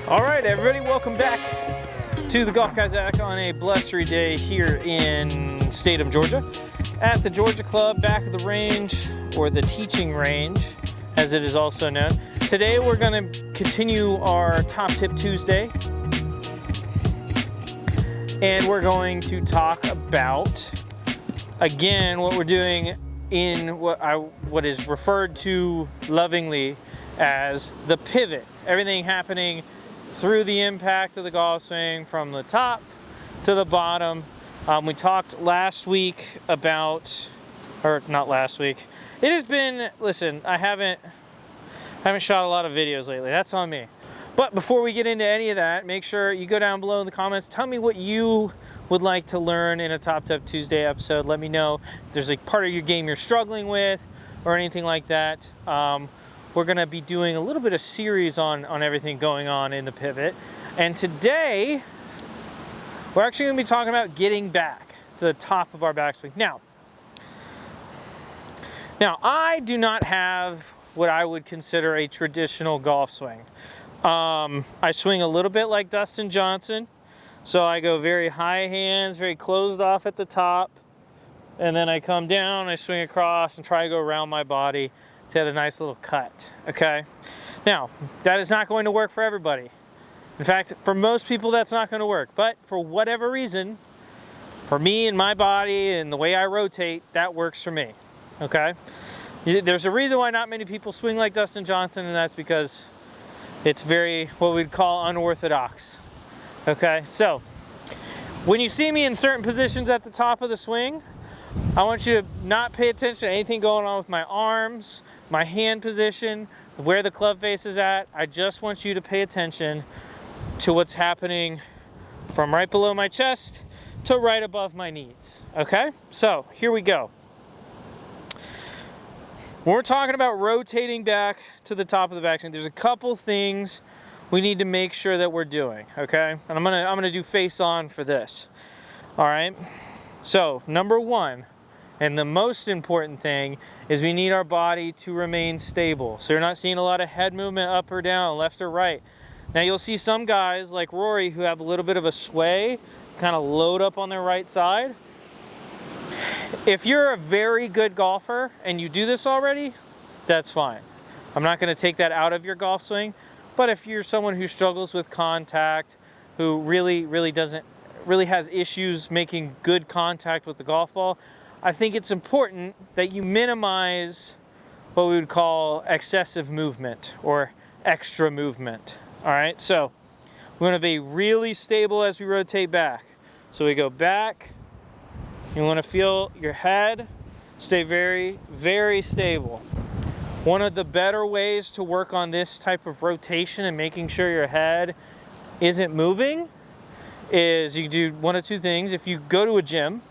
All right, everybody, welcome back to the Golf Kazakh on a blustery day here in Statham, Georgia, at the Georgia Club, back of the range, or the teaching range, as it is also known. Today, we're going to continue our Top Tip Tuesday, and we're going to talk about, again, what we're doing in what is referred to lovingly as the pivot. Everything happening through the impact of the golf swing from the top to the bottom. We talked last week about, or not last week. It has been, listen, I haven't shot a lot of videos lately. That's on me. But before we get into any of that, make sure you go down below in the comments. Tell me what you would like to learn in a Top Tip Tuesday episode. Let me know if there's a part of your game you're struggling with or anything like that. We're going to be doing a little bit of series on everything going on in the pivot. And today, we're actually going to be talking about getting back to the top of our backswing. Now, I do not have what I would consider a traditional golf swing. I swing a little bit like Dustin Johnson. So I go very high hands, very closed off at the top. And then I come down, I swing across and try to go around my body to hit a nice little cut, okay? Now, that is not going to work for everybody. In fact, for most people, that's not going to work. But for whatever reason, for me and my body and the way I rotate, that works for me, okay? There's a reason why not many people swing like Dustin Johnson, and that's because it's very, what we'd call unorthodox, okay? So, when you see me in certain positions at the top of the swing, I want you to not pay attention to anything going on with my arms, my hand position, where the club face is at. I just want you to pay attention to what's happening from right below my chest to right above my knees, okay? So, here we go. When we're talking about rotating back to the top of the backswing, there's a couple things we need to make sure that we're doing, okay? And I'm gonna do face on for this, all right? So, number one, and the most important thing, is we need our body to remain stable. So you're not seeing a lot of head movement up or down, left or right. Now you'll see some guys like Rory who have a little bit of a sway, kind of load up on their right side. If you're a very good golfer and you do this already, that's fine. I'm not going to take that out of your golf swing, but if you're someone who struggles with contact, who really has issues making good contact with the golf ball, I think it's important that you minimize what we would call excessive movement or extra movement. All right, so we're going to be really stable as we rotate back. So we go back. You want to feel your head stay very, very stable. One of the better ways to work on this type of rotation and making sure your head isn't moving is you do one of two things. If you go to a gym,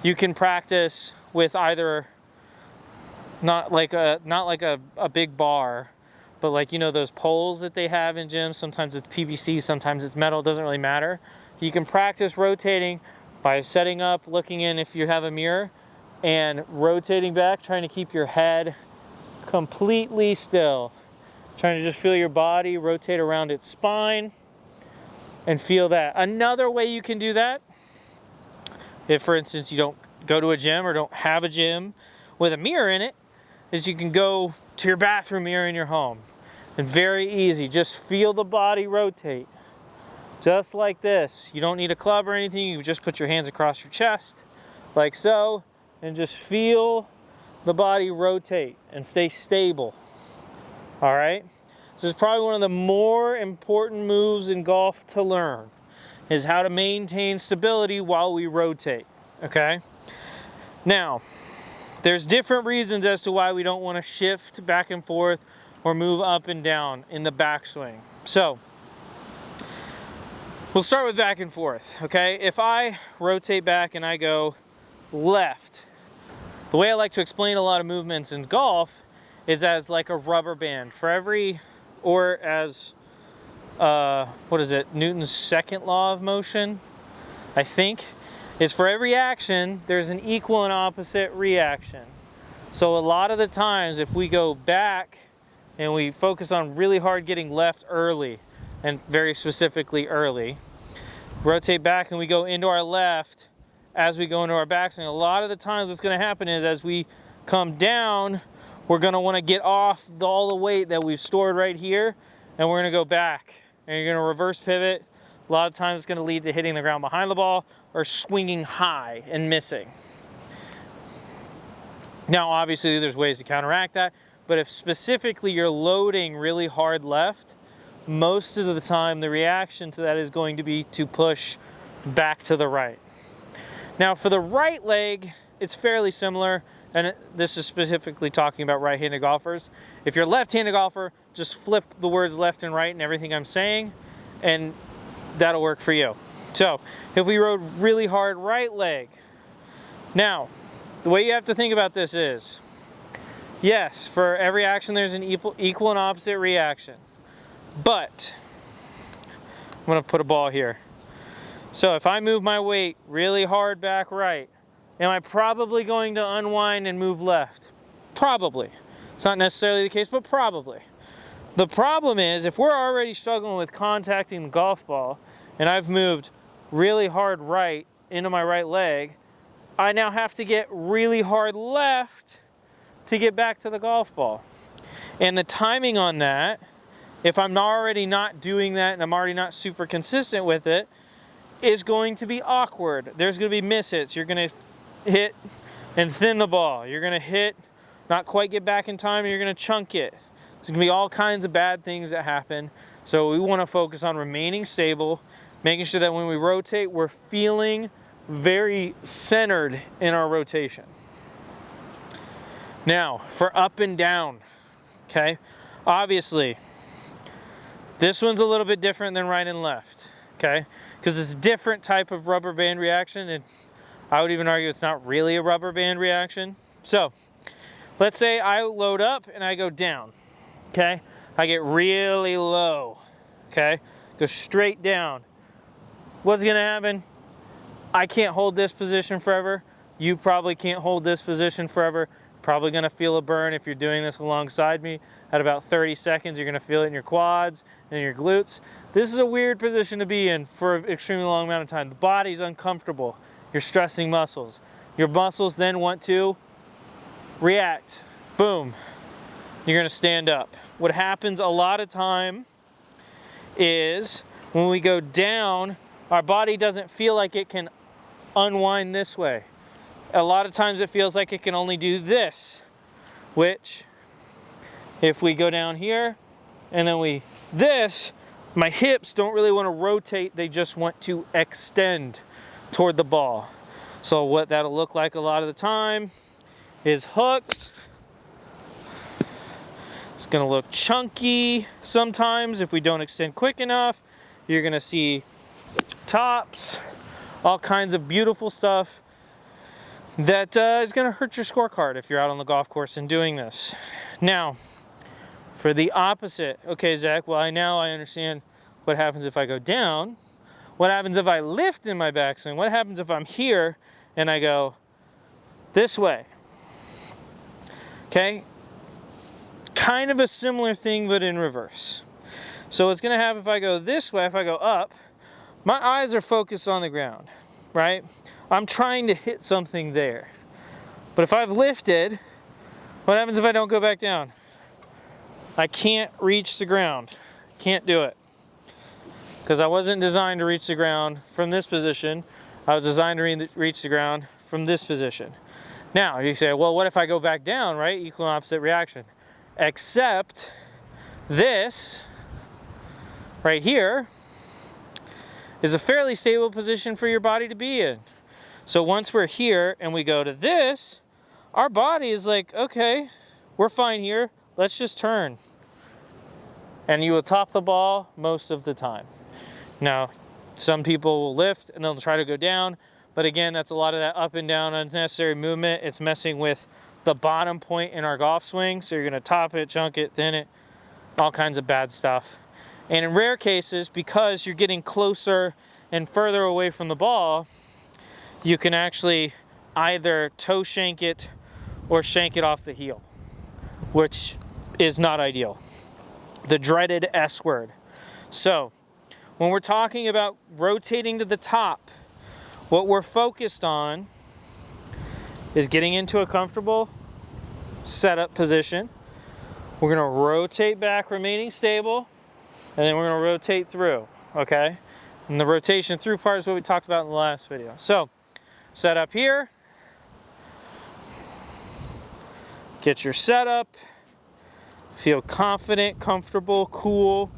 you can practice with either not like a big bar, but like, you know, those poles that they have in gyms. Sometimes it's PVC, sometimes it's metal, it doesn't really matter. You can practice rotating by setting up, looking in if you have a mirror, and rotating back, trying to keep your head completely still. Trying to just feel your body rotate around its spine and feel that. Another way you can do that, if for instance you don't go to a gym or don't have a gym with a mirror in it, is you can go to your bathroom mirror in your home. And very easy, just feel the body rotate. Just like this. You don't need a club or anything, you just put your hands across your chest, like so, and just feel the body rotate and stay stable. All right? This is probably one of the more important moves in golf to learn, is how to maintain stability while we rotate, okay? Now, there's different reasons as to why we don't want to shift back and forth or move up and down in the backswing. So, we'll start with back and forth, okay? If I rotate back and I go left, the way I like to explain a lot of movements in golf is as like a rubber band. For every, or as, what is it, Newton's second law of motion, I think, is for every action, there's an equal and opposite reaction. So a lot of the times, if we go back and we focus on really hard getting left early, and very specifically early. Rotate back and we go into our left as we go into our backswing. A lot of the times what's going to happen is as we come down, we're going to want to get off all the weight that we've stored right here, and we're going to go back. And you're going to reverse pivot. A lot of times it's going to lead to hitting the ground behind the ball or swinging high and missing. Now, obviously, there's ways to counteract that, but if specifically you're loading really hard left, most of the time the reaction to that is going to be to push back to the right. Now, for the right leg, it's fairly similar, and this is specifically talking about right-handed golfers. If you're a left-handed golfer, just flip the words left and right in everything I'm saying, and that'll work for you. So, if we rode really hard right leg, now, the way you have to think about this is, yes, for every action there's an equal and opposite reaction. But, I'm going to put a ball here. So if I move my weight really hard back right, am I probably going to unwind and move left? Probably. It's not necessarily the case, but probably. The problem is, if we're already struggling with contacting the golf ball, and I've moved really hard right into my right leg, I now have to get really hard left to get back to the golf ball. And the timing on that, if I'm already not doing that and I'm already not super consistent with it, is going to be awkward. There's going to be mishits. You're going to hit and thin the ball. You're going to hit, not quite get back in time, and you're going to chunk it. There's going to be all kinds of bad things that happen. So we want to focus on remaining stable, making sure that when we rotate, we're feeling very centered in our rotation. Now, for up and down, okay? Obviously, this one's a little bit different than right and left, okay? Because it's a different type of rubber band reaction, and I would even argue it's not really a rubber band reaction. So, let's say I load up and I go down, okay? I get really low, okay? Go straight down. What's gonna happen? I can't hold this position forever. You probably can't hold this position forever. Probably gonna feel a burn if you're doing this alongside me. At about 30 seconds, you're gonna feel it in your quads and your glutes. This is a weird position to be in for an extremely long amount of time. The body's uncomfortable. You're stressing muscles. Your muscles then want to react. Boom. You're gonna stand up. What happens a lot of time is when we go down, our body doesn't feel like it can unwind this way. A lot of times it feels like it can only do this, which if we go down here and then my hips don't really want to rotate, they just want to extend toward the ball. So what that'll look like a lot of the time is hooks. It's gonna look chunky sometimes if we don't extend quick enough. You're gonna see tops, all kinds of beautiful stuff that is going to hurt your scorecard if you're out on the golf course and doing this. Now, for the opposite, okay, Zach, well, now I understand what happens if I go down. What happens if I lift in my backswing? What happens if I'm here and I go this way? Okay, kind of a similar thing, but in reverse. So what's going to happen if I go this way, if I go up, my eyes are focused on the ground, right? I'm trying to hit something there. But if I've lifted, what happens if I don't go back down? I can't reach the ground. Can't do it. Because I wasn't designed to reach the ground from this position. I was designed to reach the ground from this position. Now, you say, well, what if I go back down, right? Equal and opposite reaction. Except this right here is a fairly stable position for your body to be in. So once we're here and we go to this, our body is like, okay, we're fine here. Let's just turn. And you will top the ball most of the time. Now, some people will lift and they'll try to go down. But again, that's a lot of that up and down unnecessary movement. It's messing with the bottom point in our golf swing. So you're going to top it, chunk it, thin it, all kinds of bad stuff. And in rare cases, because you're getting closer and further away from the ball, you can actually either toe shank it or shank it off the heel, which is not ideal. The dreaded S word. So when we're talking about rotating to the top, what we're focused on is getting into a comfortable setup position. We're gonna rotate back, remaining stable, and then we're gonna rotate through, okay? And the rotation through part is what we talked about in the last video. So, set up here, get your setup, feel confident, comfortable, cool,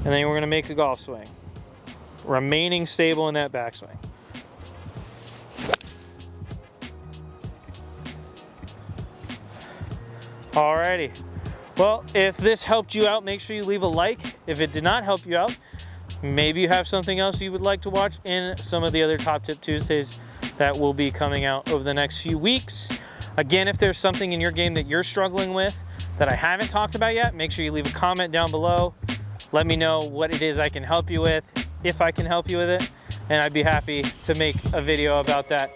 and then we're gonna make a golf swing. Remaining stable in that backswing. Alrighty. Well, if this helped you out, make sure you leave a like. If it did not help you out, maybe you have something else you would like to watch in some of the other Top Tip Tuesdays that will be coming out over the next few weeks. Again, if there's something in your game that you're struggling with that I haven't talked about yet, make sure you leave a comment down below. Let me know what it is I can help you with, if I can help you with it, and I'd be happy to make a video about that.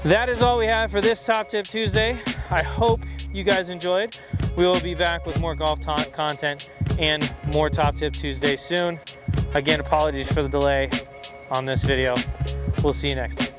That is all we have for this Top Tip Tuesday. I hope you guys enjoyed. We will be back with more golf content and more Top Tip Tuesday soon. Again, apologies for the delay on this video. We'll see you next time.